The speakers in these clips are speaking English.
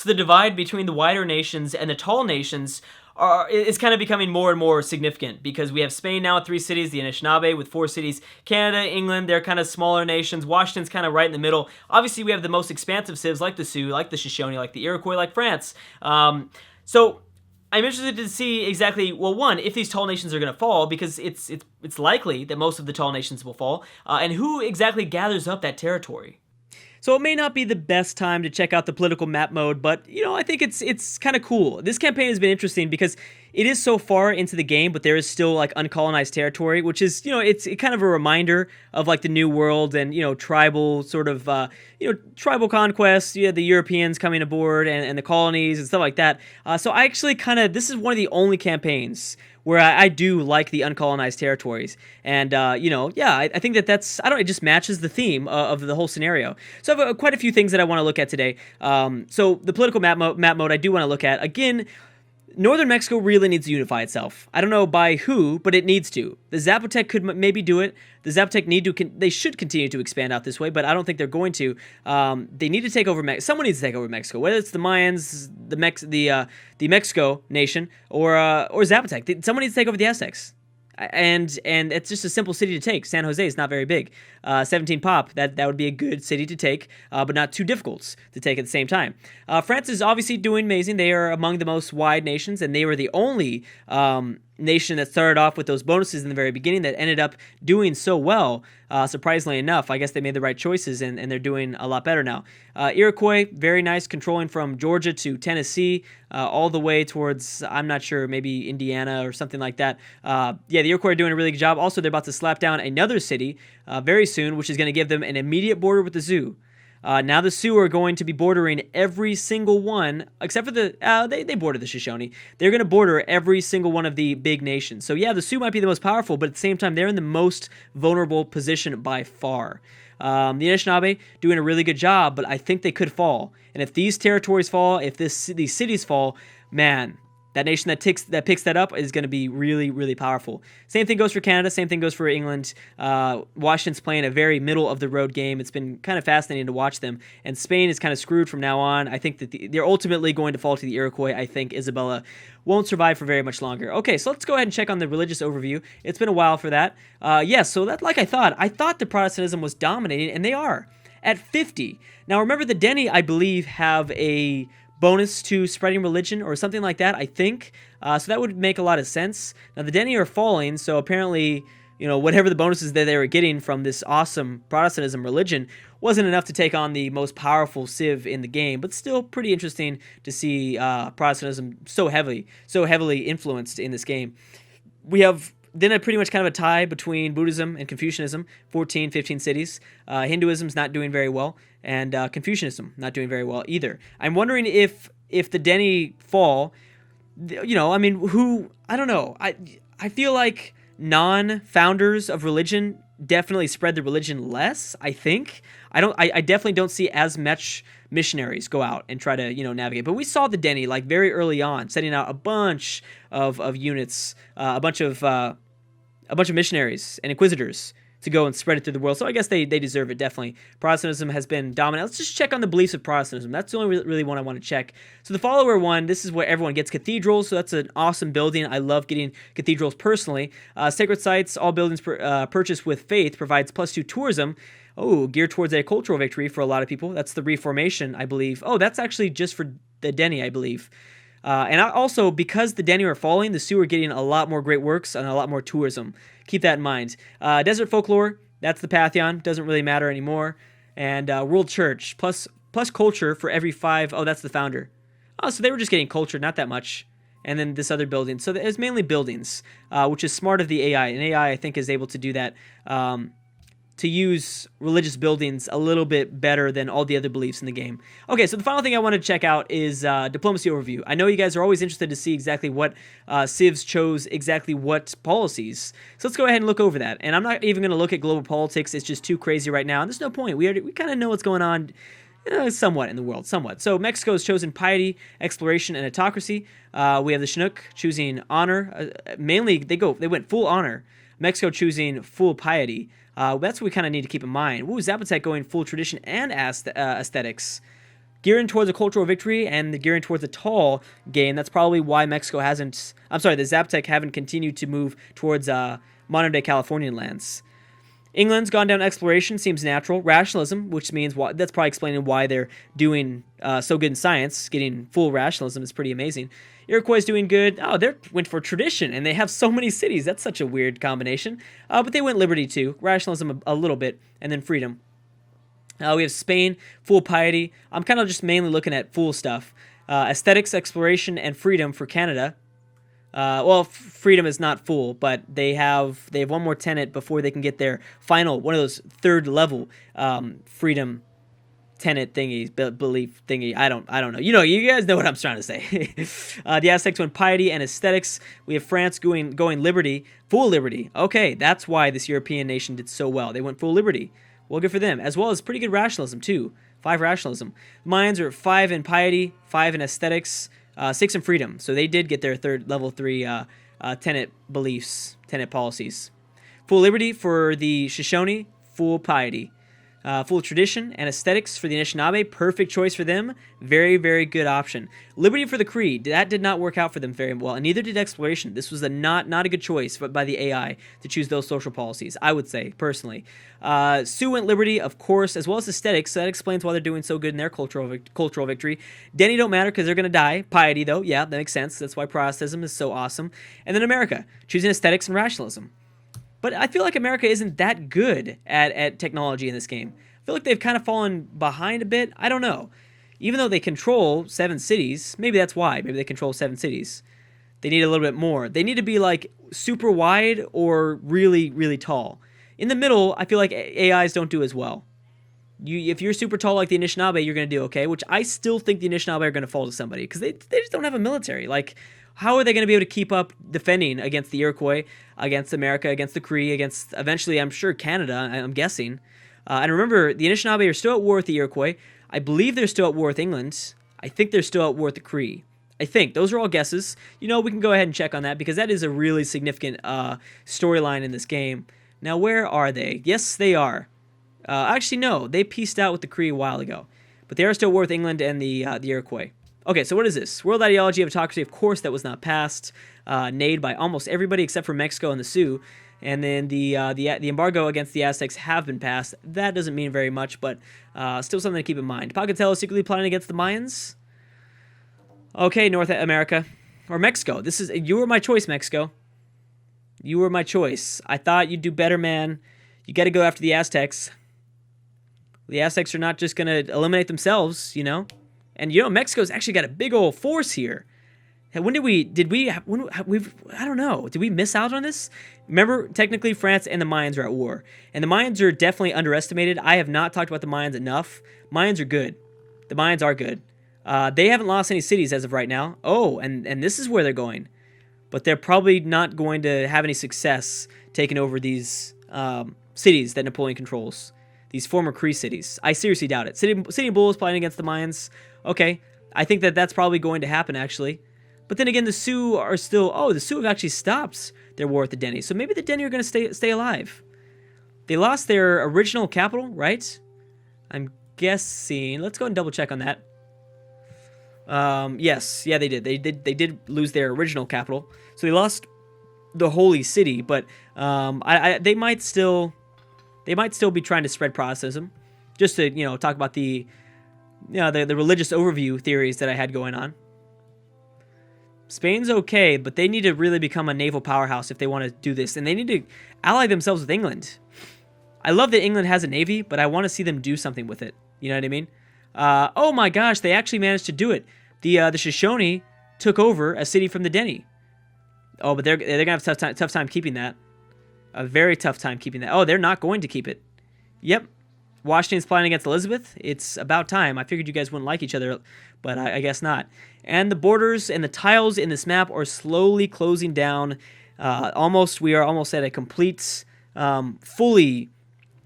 So the divide between the wider nations and the tall nations is kind of becoming more and more significant, because we have Spain now with 3 cities, the Anishinaabe with 4 cities, Canada, England, they're kind of smaller nations, Washington's kind of right in the middle. Obviously, we have the most expansive civs like the Sioux, like the Shoshone, like the Iroquois, like France. So I'm interested to see exactly, well, one, if these tall nations are going to fall, because it's likely that most of the tall nations will fall, and who exactly gathers up that territory. So it may not be the best time to check out the political map mode, but, I think it's kind of cool. This campaign has been interesting because it is so far into the game, but there is still, like, uncolonized territory, which is, it's kind of a reminder of, like, the New World and, tribal sort of, tribal conquest. You have the Europeans coming aboard and the colonies and stuff like that. So I actually this is one of the only campaigns where I do like the uncolonized territories. And, I think that's, it just matches the theme of the whole scenario. So I have quite a few things that I want to look at today. So the political map mode I do want to look at. Again, Northern Mexico really needs to unify itself. I don't know by who, but it needs to. The Zapotec could maybe do it. The Zapotec they should continue to expand out this way, but I don't think they're going to. They need to take over someone needs to take over Mexico, whether it's the Mayans, the Mexico nation, or Zapotec. Someone needs to take over the Aztecs. And it's just a simple city to take. San Jose is not very big. 17 pop, that would be a good city to take, but not too difficult to take at the same time. France is obviously doing amazing. They are among the most wide nations, and they were the only nation that started off with those bonuses in the very beginning that ended up doing so well. Surprisingly enough, I guess they made the right choices, and they're doing a lot better now. Iroquois, very nice, controlling from Georgia to Tennessee, all the way towards, I'm not sure, maybe Indiana or something like that. The Iroquois are doing a really good job. Also, they're about to slap down another city very soon, which is going to give them an immediate border with the Sioux. Now the Sioux are going to be bordering every single one, except for they border the Shoshone. They're going to border every single one of the big nations. So yeah, the Sioux might be the most powerful, but at the same time, they're in the most vulnerable position by far. The Anishinaabe doing a really good job, but I think they could fall. And if these territories fall, if these cities fall, man, that nation that picks that up is going to be really, really powerful. Same thing goes for Canada. Same thing goes for England. Washington's playing a very middle-of-the-road game. It's been kind of fascinating to watch them. And Spain is kind of screwed from now on. I think that they're ultimately going to fall to the Iroquois. I think Isabella won't survive for very much longer. Okay, so let's go ahead and check on the religious overview. It's been a while for that. So that, like I thought the Protestantism was dominating, and they are at 50. Now, remember, the Denny, I believe, have a bonus to spreading religion or something like that, I think. So that would make a lot of sense. Now, the Denny are falling, so apparently, whatever the bonuses that they were getting from this awesome Protestantism religion wasn't enough to take on the most powerful civ in the game, but still pretty interesting to see Protestantism so heavily influenced in this game. We have then a pretty much kind of a tie between Buddhism and Confucianism, 14, 15 cities. Hinduism's not doing very well, and Confucianism not doing very well either. I'm wondering if the Denny fall, who, I don't know. I feel like non-founders of religion definitely spread the religion less, I think. I definitely don't see as much missionaries go out and try to, navigate. But we saw the Denny, like, very early on, sending out a bunch of units, a bunch of missionaries and inquisitors to go and spread it through the world. So I guess they deserve it, definitely. Protestantism has been dominant. Let's just check on the beliefs of Protestantism. That's the only really one I want to check. So the follower one, this is where everyone gets cathedrals. So that's an awesome building. I love getting cathedrals personally. Sacred sites, all buildings purchased with faith, provides +2 tourism. Oh, geared towards a cultural victory for a lot of people. That's the Reformation, I believe. Oh, that's actually just for the Denny, I believe. And also, because the Denny are falling, the Sioux are getting a lot more great works and a lot more tourism. Keep that in mind. Desert folklore, that's the Pantheon. Doesn't really matter anymore. And World Church, plus culture for every 5. Oh, that's the founder. Oh, so they were just getting culture, not that much. And then this other building. So it's mainly buildings, which is smart of the AI. And AI, I think, is able to do that, to use religious buildings a little bit better than all the other beliefs in the game. Okay, so the final thing I want to check out is diplomacy overview. I know you guys are always interested to see exactly what civs chose, exactly what policies. So let's go ahead and look over that. And I'm not even going to look at global politics. It's just too crazy right now. And there's no point. We kind of know what's going on somewhat in the world, somewhat. So Mexico has chosen piety, exploration, and autocracy. We have the Chinook choosing honor. Mainly, they went full honor. Mexico choosing full piety. That's what we kind of need to keep in mind. Zapotec going full tradition and aesthetics. gearing towards a cultural victory and gearing towards a tall game. That's probably why Mexico hasn't, I'm sorry, the Zaptec haven't continued to move towards modern-day Californian lands. England's gone down exploration, seems natural. Rationalism, which means that's probably explaining why they're doing so good in science. Getting full rationalism is pretty amazing. Iroquois doing good. Oh, they went for tradition, and they have so many cities. That's such a weird combination. But they went liberty too. Rationalism a little bit, and then freedom. We have Spain, full piety. I'm kind of just mainly looking at full stuff. Aesthetics, exploration, and freedom for Canada. Freedom is not full, but they have one more tenet before they can get their final, one of those third level freedom tenet thingies, belief thingy. I don't know. You guys know what I'm trying to say. The Aztecs went piety and aesthetics. We have France going liberty, full liberty. Okay, that's why this European nation did so well. They went full liberty. Well, good for them, as well as pretty good rationalism too. 5 rationalism. Mayans are 5 in piety, 5 in aesthetics. 6 in freedom, so they did get their level 3 tenet beliefs, tenet policies. Full liberty for the Shoshone, full piety. Full tradition and aesthetics for the Anishinaabe, perfect choice for them. Very, very good option. Liberty for the Cree, that did not work out for them very well, and neither did exploration. This was not a good choice by the AI to choose those social policies, I would say, personally. Sioux went liberty, of course, as well as aesthetics, so that explains why they're doing so good in their cultural victory. Denny don't matter because they're going to die. Piety, though, yeah, that makes sense. That's why Protestantism is so awesome. And then America, choosing aesthetics and rationalism. But I feel like America isn't that good at technology in this game. I feel like they've kind of fallen behind a bit. I don't know. Even though they control 7 cities, maybe that's why. Maybe they control 7 cities. They need a little bit more. They need to be like super wide or really, really tall. In the middle, I feel like AIs don't do as well. If you're super tall like the Anishinaabe, you're going to do okay, which I still think the Anishinaabe are going to fall to somebody because they just don't have a military. Like, how are they going to be able to keep up defending against the Iroquois, against America, against the Cree, against eventually, I'm sure, Canada, I'm guessing. And remember, the Anishinaabe are still at war with the Iroquois. I believe they're still at war with England. I think they're still at war with the Cree. I think. Those are all guesses. We can go ahead and check on that because that is a really significant storyline in this game. Now, where are they? Yes, they are. Actually, no. They peaced out with the Cree a while ago. But they are still at war with England and the Iroquois. Okay, so what is this? World ideology of autocracy, of course, that was not passed. Nayed by almost everybody except for Mexico and the Sioux. And then the embargo against the Aztecs have been passed. That doesn't mean very much, but still something to keep in mind. Pocatello secretly plotting against the Mayans. Okay, North America. Or Mexico. You were my choice, Mexico. You were my choice. I thought you'd do better, man. You got to go after the Aztecs. The Aztecs are not just going to eliminate themselves, And Mexico's actually got a big old force here. I don't know. Did we miss out on this? Remember, technically France and the Mayans are at war. And the Mayans are definitely underestimated. I have not talked about the Mayans enough. Mayans are good. The Mayans are good. They haven't lost any cities as of right now. Oh, and this is where they're going. But they're probably not going to have any success taking over these cities that Napoleon controls. These former Cree cities. I seriously doubt it. City Bull is playing against the Mayans. Okay, I think that's probably going to happen, actually. But then again, the Sioux are still... Oh, the Sioux have actually stopped their war with the Denny. So maybe the Denny are going to stay alive. They lost their original capital, right? I'm guessing... Let's go and double check on that. Yes. Yeah, they did. They did lose their original capital. So they lost the holy city. But they might still be trying to spread Protestantism. Just to, talk about the religious overview theories that I had going on. Spain's okay, but they need to really become a naval powerhouse if they want to do this. And they need to ally themselves with England. I love that England has a navy, but I want to see them do something with it. You know what I mean? Oh my gosh, they actually managed to do it. The Shoshone took over a city from the Denny. Oh, but they're going to have a tough time keeping that. A very tough time keeping that. Oh, they're not going to keep it. Yep. Washington's plotting against Elizabeth. It's about time. I figured you guys wouldn't like each other, but I guess not. And the borders and the tiles in this map are slowly closing down. We are almost at a complete, fully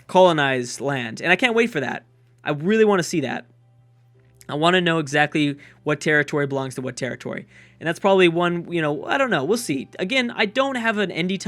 colonized land. And I can't wait for that. I really want to see that. I want to know exactly what territory belongs to what territory. And that's probably one, I don't know. We'll see. Again, I don't have an ending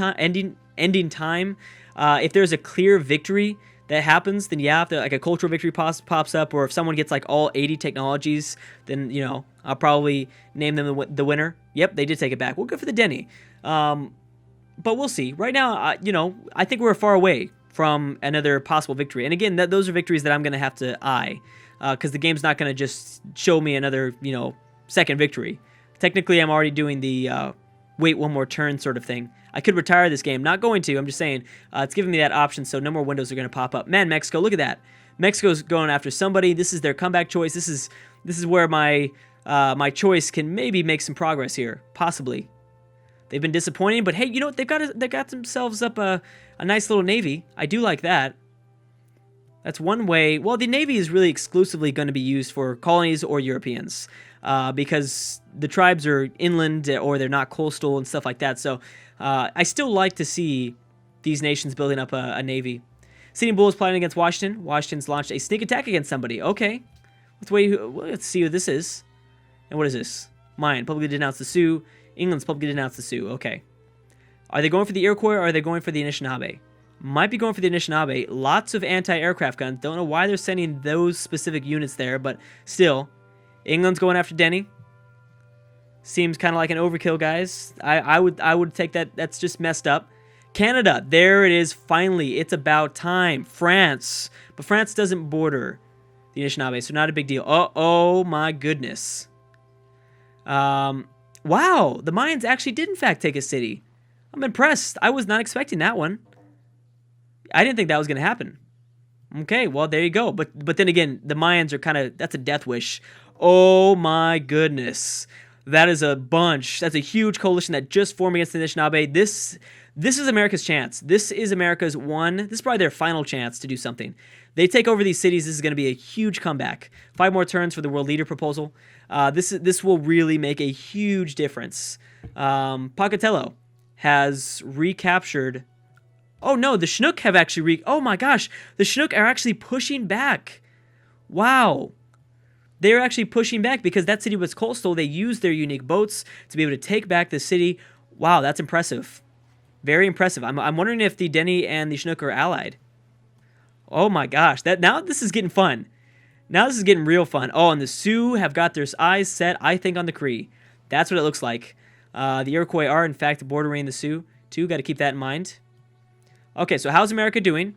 time. If there's a clear victory that happens, then yeah, if like a cultural victory pops up, or if someone gets like all 80 technologies, then, you know, I'll probably name them the winner. Yep, they did take it back. Well, good for the Denny. But we'll see. Right now, you know, I think we're far away from another possible victory. And again, those are victories that I'm going to have to eye, because the game's not going to just show me another, you know, second victory. Technically, I'm already doing the wait one more turn sort of thing. I could retire this game. Not going to. I'm just saying it's giving me that option, so no more windows are going to pop up. Man, Mexico, look at that. Mexico's going after somebody. This is their comeback choice. This is where my choice can maybe make some progress here, possibly. They've been disappointing, but hey, you know what? They got themselves up a nice little navy. I do like that. That's one way. Well, the navy is really exclusively going to be used for colonies or Europeans, because the tribes are inland or they're not coastal and stuff like that. So I still like to see these nations building up a navy. Sitting Bull is plotting against Washington. Washington's launched a sneak attack against somebody. Okay, let's see who this is. And what is this? Mine publicly denounced the Sioux. England's publicly denounced the Sioux. Okay. Are they going for the Iroquois or are they going for the Anishinaabe? Might be going for the Anishinaabe. Lots of anti-aircraft guns. Don't know why they're sending those specific units there, but still. England's going after Denny. Seems kind of like an overkill, guys. I would take that. That's just messed up. Canada. There it is. Finally. It's about time. France. But France doesn't border the Anishinaabe, so not a big deal. Oh my goodness. Wow. The Mayans actually did, in fact, take a city. I'm impressed. I was not expecting that one. I didn't think that was going to happen. Okay, well, there you go. But then again, the Mayans are kind of, that's a death wish. Oh my goodness. That is a bunch. That's a huge coalition that just formed against the Anishinaabe. This is America's chance. This is America's this is probably their final chance to do something. They take over these cities. This is going to be a huge comeback. 5 more turns for the world leader proposal. This will really make a huge difference. Pocatello has recaptured. Oh no, the Chinook have actually oh my gosh, the Chinook are actually pushing back. Wow. They're actually pushing back because that city was coastal. They used their unique boats to be able to take back the city. Wow, that's impressive. Very impressive. I'm wondering if the Denny and the Chinook are allied. Oh my gosh, now this is getting fun. Now this is getting real fun. Oh, and the Sioux have got their eyes set, I think, on the Cree. That's what it looks like. The Iroquois are, in fact, bordering the Sioux, too. Got to keep that in mind. Okay, so how's America doing?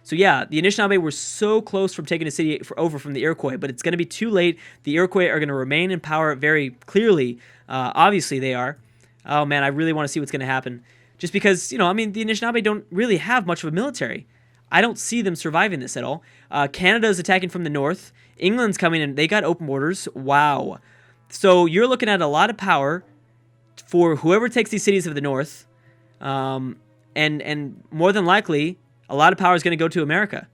So yeah, the Anishinaabe were so close from taking the city over from the Iroquois, but it's going to be too late. The Iroquois are going to remain in power very clearly. Obviously, they are. Oh man, I really want to see what's going to happen. Just because, you know, I mean, the Anishinaabe don't really have much of a military. I don't see them surviving this at all. Canada is attacking from the north. England's coming in. They got open borders. Wow. So you're looking at a lot of power for whoever takes these cities of the north. And more than likely, a lot of power is going to go to America.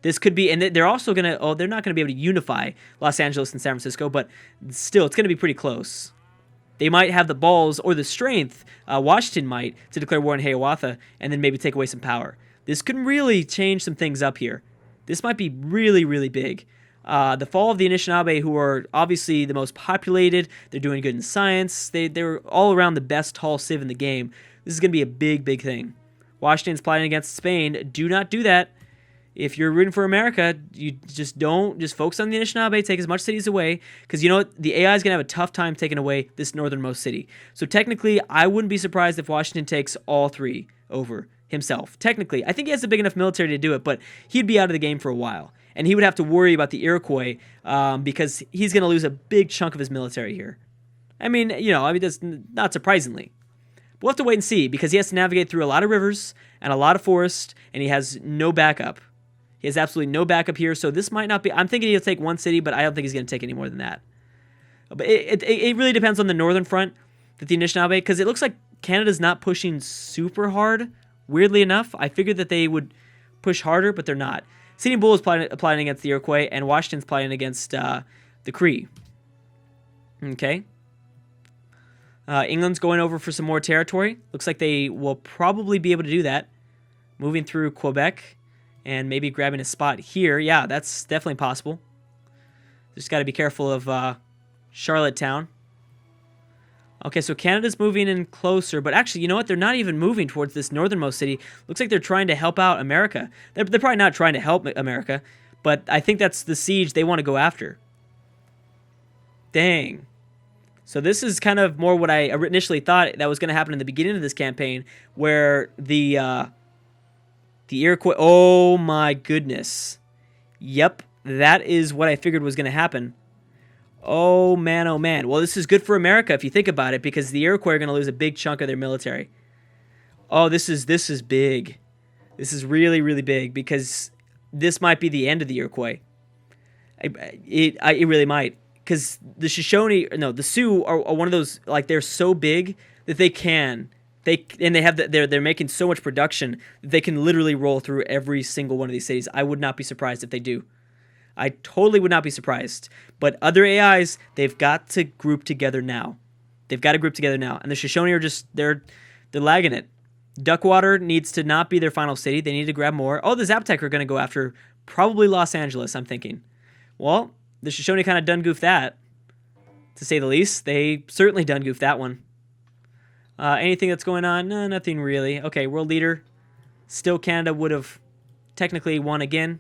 This could be, and they're also going to, they're not going to be able to unify Los Angeles and San Francisco, but still, it's going to be pretty close. They might have the balls or the strength, Washington might, to declare war on Hiawatha and then maybe take away some power. This could really change some things up here. This might be really, really big. The fall of the Anishinaabe, who are obviously the most populated, they're doing good in science, they're all around the best tall civ in the game. This is going to be a big, big thing. Washington's plotting against Spain. Do not do that. If you're rooting for America, you just focus on the Anishinaabe, take as much cities away, because you know what? The AI is going to have a tough time taking away this northernmost city. So technically, I wouldn't be surprised if Washington takes all 3 over himself. Technically, I think he has a big enough military to do it, but he'd be out of the game for a while. And he would have to worry about the Iroquois because he's going to lose a big chunk of his military here. I mean, that's not surprisingly. We'll have to wait and see because he has to navigate through a lot of rivers and a lot of forest, and he has no backup. He has absolutely no backup here, so this might not be... I'm thinking he'll take 1 city, but I don't think he's going to take any more than that. But it really depends on the northern front that the Anishinaabe, because it looks like Canada's not pushing super hard, weirdly enough. I figured that they would push harder, but they're not. Sitting Bull is plotting against the Iroquois, and Washington's plotting against the Cree. Okay. England's going over for some more territory. Looks like they will probably be able to do that. Moving through Quebec and maybe grabbing a spot here. Yeah, that's definitely possible. Just got to be careful of Charlottetown. Okay, so Canada's moving in closer, but actually, you know what? They're not even moving towards this northernmost city. Looks like they're trying to help out America. They're probably not trying to help America, but I think that's the siege they want to go after. Dang. So this is kind of more what I initially thought that was going to happen in the beginning of this campaign, where the Iroquois... Oh my goodness. Yep, that is what I figured was going to happen. Oh man, oh man. Well, this is good for America if you think about it, because the Iroquois are going to lose a big chunk of their military. Oh, this is big. This is really, really big, because this might be the end of the Iroquois. It really might, because the the Sioux are one of those, like, they're so big that they're making so much production that they can literally roll through every single one of these cities. I would not be surprised if they do. I totally would not be surprised. But other AIs, they've got to group together now. And the Shoshone are just, they're lagging it. Duckwater needs to not be their final city. They need to grab more. Oh, the Zapotec are going to go after probably Los Angeles, I'm thinking. Well, the Shoshone kind of done goofed that, to say the least. They certainly done goofed that one. Anything that's going on? No, nothing really. Okay, world leader. Still Canada would have technically won again.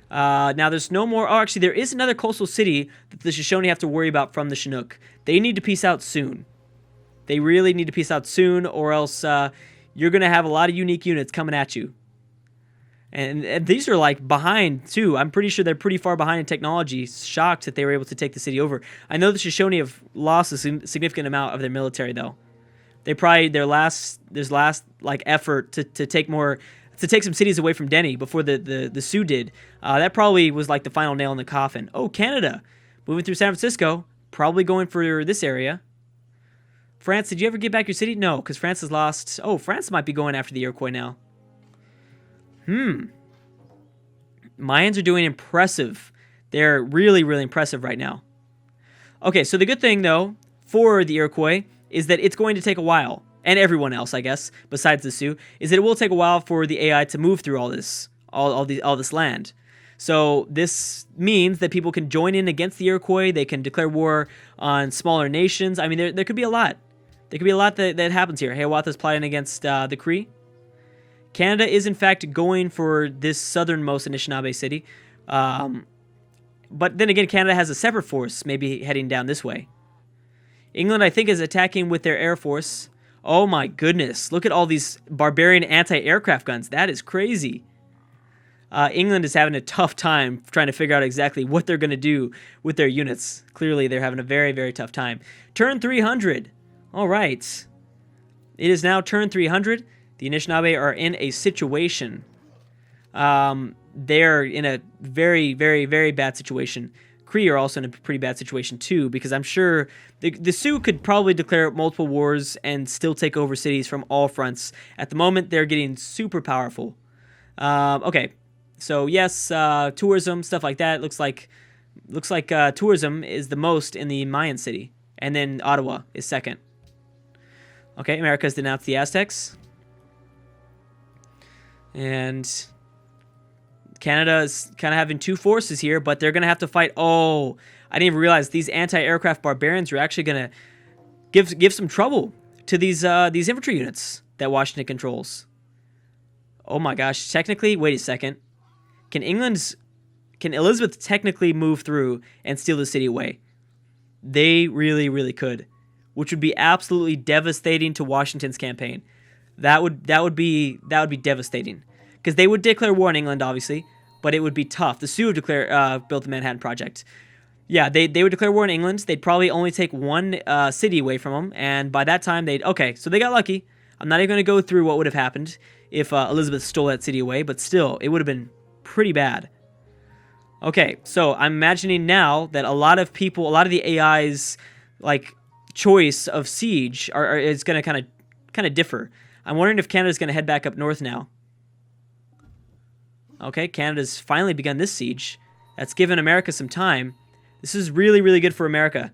Now there's no more... Oh, actually, there is another coastal city that the Shoshone have to worry about from the Chinook. They need to peace out soon. They really need to peace out soon, or else you're going to have a lot of unique units coming at you. And these are, like, behind, too. I'm pretty sure they're pretty far behind in technology. Shocked that they were able to take the city over. I know the Shoshone have lost a significant amount of their military, though. They probably, their last like, effort to take some cities away from Denny before the Sioux did. That probably was like the final nail in the coffin. Oh, Canada. Moving through San Francisco. Probably going for this area. France, did you ever get back your city? No, because France has lost... Oh, France might be going after the Iroquois now. Mayans are doing impressive. They're really, really impressive right now. Okay, so the good thing, though, for the Iroquois is that it's going to take a while. And everyone else, I guess, besides the Sioux, is that it will take a while for the AI to move through all this land. So this means that people can join in against the Iroquois. They can declare war on smaller nations. I mean, there could be a lot. There could be a lot that happens here. Hiawatha's plotting against the Cree. Canada is, in fact, going for this southernmost Anishinaabe city. But then again, Canada has a separate force maybe heading down this way. England, I think, is attacking with their air force. Oh my goodness, look at all these barbarian anti-aircraft guns. That is crazy. England is having a tough time trying to figure out exactly what they're going to do with their units. Clearly, they're having a very, very tough time. Turn 300. All right. It is now turn 300. The Anishinaabe are in a situation. They're in a very, very, very bad situation. Cree are also in a pretty bad situation too, because I'm sure the Sioux could probably declare multiple wars and still take over cities from all fronts. At the moment, they're getting super powerful. Okay, so yes, tourism, stuff like that. Looks like tourism is the most in the Mayan city, and then Ottawa is second. Okay, America's denounced the Aztecs, and Canada is kind of having two forces here, but they're going to have to fight. Oh, I didn't even realize these anti-aircraft barbarians are actually going to give some trouble to these infantry units that Washington controls. Oh my gosh, technically, wait a second. Can Elizabeth technically move through and steal the city away? They really, really could, which would be absolutely devastating to Washington's campaign. That would be devastating. Because they would declare war on England, obviously, but it would be tough. The Sioux built the Manhattan Project. Yeah, they would declare war on England. They'd probably only take one city away from them, and by that time, so they got lucky. I'm not even going to go through what would have happened if Elizabeth stole that city away, but still, it would have been pretty bad. Okay, so I'm imagining now that a lot of the AI's like choice of siege is going to kind of differ. I'm wondering if Canada's going to head back up north now. Okay, Canada's finally begun this siege. That's given America some time. This is really, really good for America.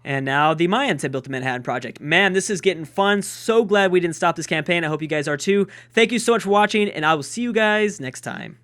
And now the Mayans have built the Manhattan Project. Man, this is getting fun. So glad we didn't stop this campaign. I hope you guys are too. Thank you so much for watching, and I will see you guys next time.